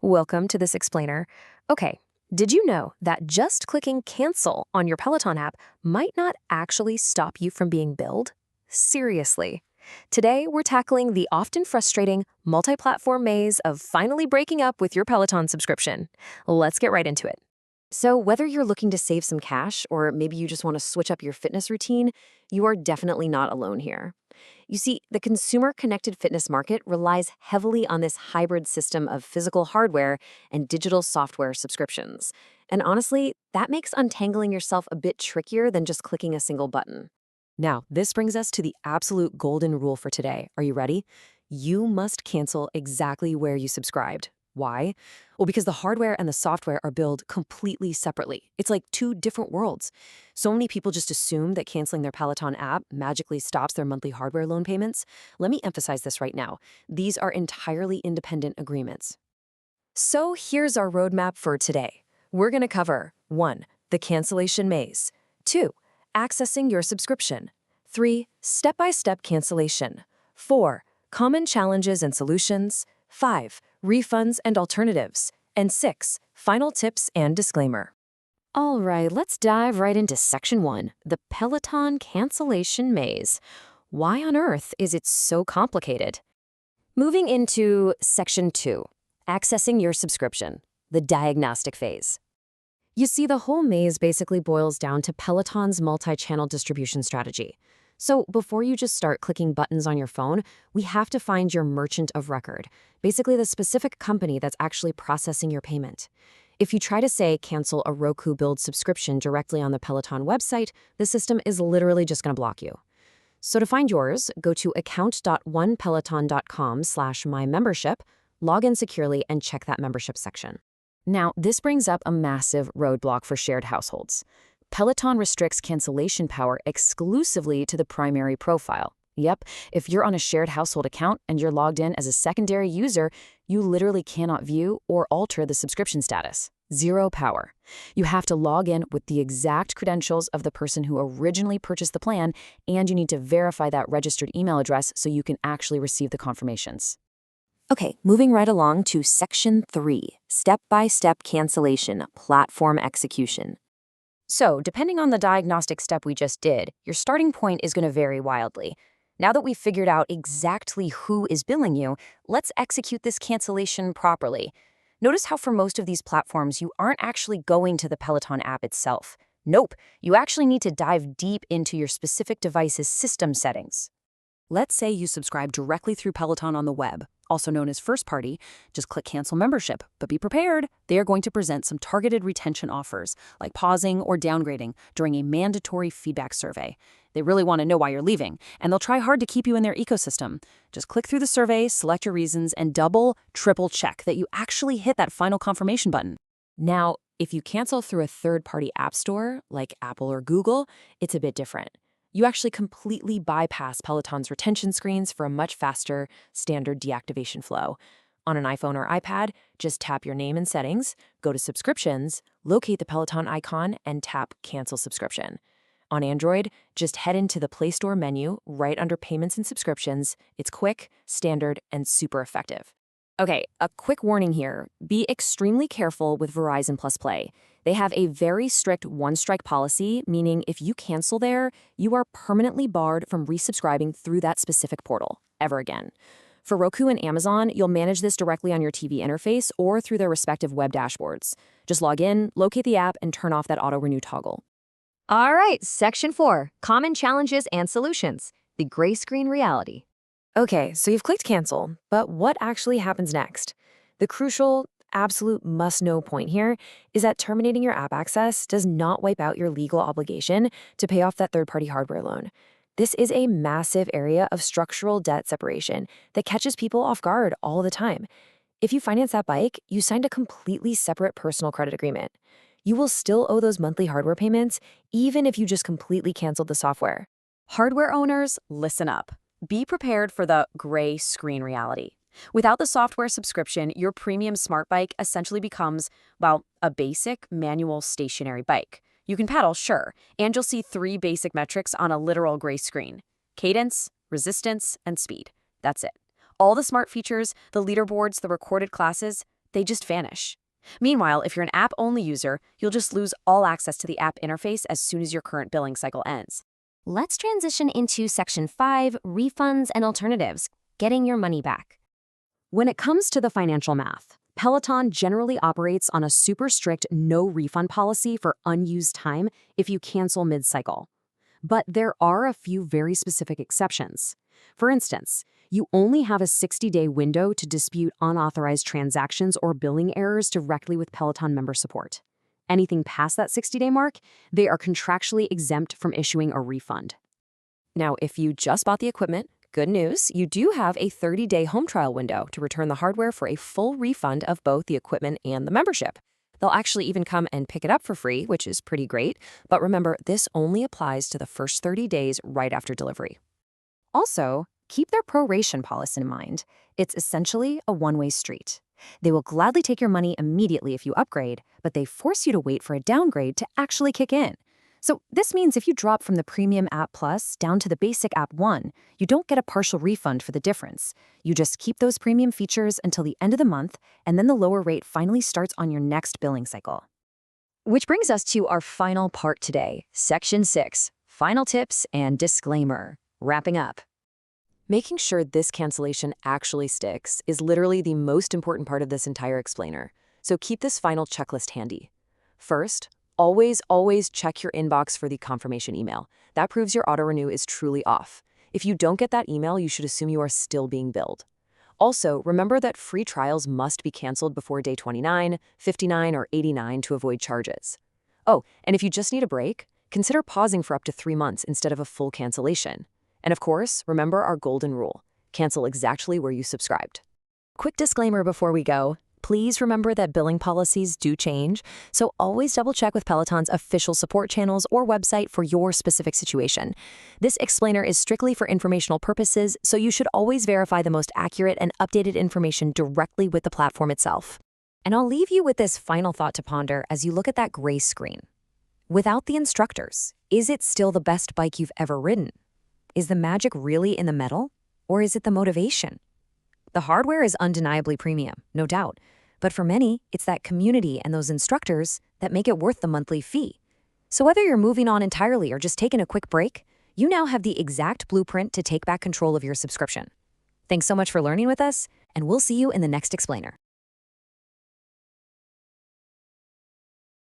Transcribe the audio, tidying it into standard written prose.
Welcome to this explainer. Okay, did you know that just clicking cancel on your Peloton app might not actually stop you from being billed? Seriously. Today, we're tackling the often frustrating multi-platform maze of finally breaking up with your Peloton subscription. Let's get right into it. So whether you're looking to save some cash or maybe you just want to switch up your fitness routine, you are definitely not alone here. You see, the consumer-connected fitness market relies heavily on this hybrid system of physical hardware and digital software subscriptions. And honestly, that makes untangling yourself a bit trickier than just clicking a single button. Now, this brings us to the absolute golden rule for today. Are you ready? You must cancel exactly where you subscribed. Why? Well, because the hardware and the software are billed completely separately. It's like two different worlds. So many people just assume that canceling their Peloton app magically stops their monthly hardware loan payments. Let me emphasize this right now. These are entirely independent agreements. So here's our roadmap for today. We're going to cover 1. The cancellation maze. 2. Accessing your subscription. 3. Step-by-step cancellation. 4. Common challenges and solutions. 5. Refunds and alternatives. And 6. Final tips and disclaimer. All right, let's dive right into Section 1, the Peloton cancellation maze. Why on earth is it so complicated? Moving into Section 2, accessing your subscription, the diagnostic phase. You see, the whole maze basically boils down to Peloton's multi-channel distribution strategy. So before you just start clicking buttons on your phone, we have to find your merchant of record, basically the specific company that's actually processing your payment. If you try to say cancel a Roku Build subscription directly on the Peloton website, the system is literally just going to block you. So to find yours, go to account.onepeloton.com/mymembership, log in securely, and check that membership section. Now, this brings up a massive roadblock for shared households. Peloton restricts cancellation power exclusively to the primary profile. Yep, if you're on a shared household account and you're logged in as a secondary user, you literally cannot view or alter the subscription status. Zero power. You have to log in with the exact credentials of the person who originally purchased the plan, and you need to verify that registered email address so you can actually receive the confirmations. Okay, moving right along to Section 3, Step-by-Step Cancellation, Platform Execution. So, depending on the diagnostic step we just did, your starting point is going to vary wildly. Now that we've figured out exactly who is billing you, let's execute this cancellation properly. Notice how for most of these platforms, you aren't actually going to the Peloton app itself. Nope, you actually need to dive deep into your specific device's system settings. Let's say you subscribe directly through Peloton on the web, also known as first party. Just click cancel membership, but be prepared. They are going to present some targeted retention offers, like pausing or downgrading during a mandatory feedback survey. They really want to know why you're leaving, and they'll try hard to keep you in their ecosystem. Just click through the survey, select your reasons, and double, triple check that you actually hit that final confirmation button. Now, if you cancel through a third-party app store, like Apple or Google, it's a bit different. You actually completely bypass Peloton's retention screens for a much faster, standard deactivation flow. On an iPhone or iPad, just tap your name and settings, go to Subscriptions, locate the Peloton icon, and tap Cancel Subscription. On Android, just head into the Play Store menu right under Payments and Subscriptions. It's quick, standard, and super effective. Okay, a quick warning here. Be extremely careful with Verizon Plus Play. They have a very strict one-strike policy, meaning if you cancel there, you are permanently barred from resubscribing through that specific portal, ever again. For Roku and Amazon, you'll manage this directly on your TV interface or through their respective web dashboards. Just log in, locate the app, and turn off that auto-renew toggle. All right, Section 4, Common Challenges and Solutions, the gray screen reality. Okay, so you've clicked cancel, but what actually happens next? The crucial, absolute must-know point here is that terminating your app access does not wipe out your legal obligation to pay off that third-party hardware loan. This is a massive area of structural debt separation that catches people off guard all the time. If you finance that bike, you signed a completely separate personal credit agreement. You will still owe those monthly hardware payments, even if you just completely canceled the software. Hardware owners, listen up. Be prepared for the gray screen reality. Without the software subscription, your premium smart bike essentially becomes, well, a basic manual stationary bike. You can pedal, sure, and you'll see 3 basic metrics on a literal gray screen: cadence, resistance, and speed. That's it. All the smart features, the leaderboards, the recorded classes, they just vanish. Meanwhile, if you're an app-only user, you'll just lose all access to the app interface as soon as your current billing cycle ends. Let's transition into Section 5, Refunds and Alternatives, getting your money back. When it comes to the financial math, Peloton generally operates on a super strict no refund policy for unused time if you cancel mid-cycle. But there are a few very specific exceptions. For instance, you only have a 60-day window to dispute unauthorized transactions or billing errors directly with Peloton member support. Anything past that 60-day mark, they are contractually exempt from issuing a refund. Now, if you just bought the equipment, good news, you do have a 30-day home trial window to return the hardware for a full refund of both the equipment and the membership. They'll actually even come and pick it up for free, which is pretty great. But remember, this only applies to the first 30 days right after delivery. Also, keep their proration policy in mind. It's essentially a one-way street. They will gladly take your money immediately if you upgrade, but they force you to wait for a downgrade to actually kick in. So this means if you drop from the Premium App Plus down to the Basic App 1, you don't get a partial refund for the difference. You just keep those premium features until the end of the month, and then the lower rate finally starts on your next billing cycle. Which brings us to our final part today, Section 6, Final Tips and Disclaimer. Wrapping up. Making sure this cancellation actually sticks is literally the most important part of this entire explainer, so keep this final checklist handy. First, always check your inbox for the confirmation email. That proves your auto-renew is truly off. If you don't get that email, you should assume you are still being billed. Also, remember that free trials must be canceled before day 29, 59, or 89 to avoid charges. Oh, and if you just need a break, consider pausing for up to 3 months instead of a full cancellation. And of course, remember our golden rule: cancel exactly where you subscribed. Quick disclaimer before we go. Please remember that billing policies do change, so always double-check with Peloton's official support channels or website for your specific situation. This explainer is strictly for informational purposes, so you should always verify the most accurate and updated information directly with the platform itself. And I'll leave you with this final thought to ponder as you look at that gray screen. Without the instructors, is it still the best bike you've ever ridden? Is the magic really in the metal, or is it the motivation? The hardware is undeniably premium, no doubt, but for many, it's that community and those instructors that make it worth the monthly fee. So whether you're moving on entirely or just taking a quick break, you now have the exact blueprint to take back control of your subscription. Thanks so much for learning with us, and we'll see you in the next explainer.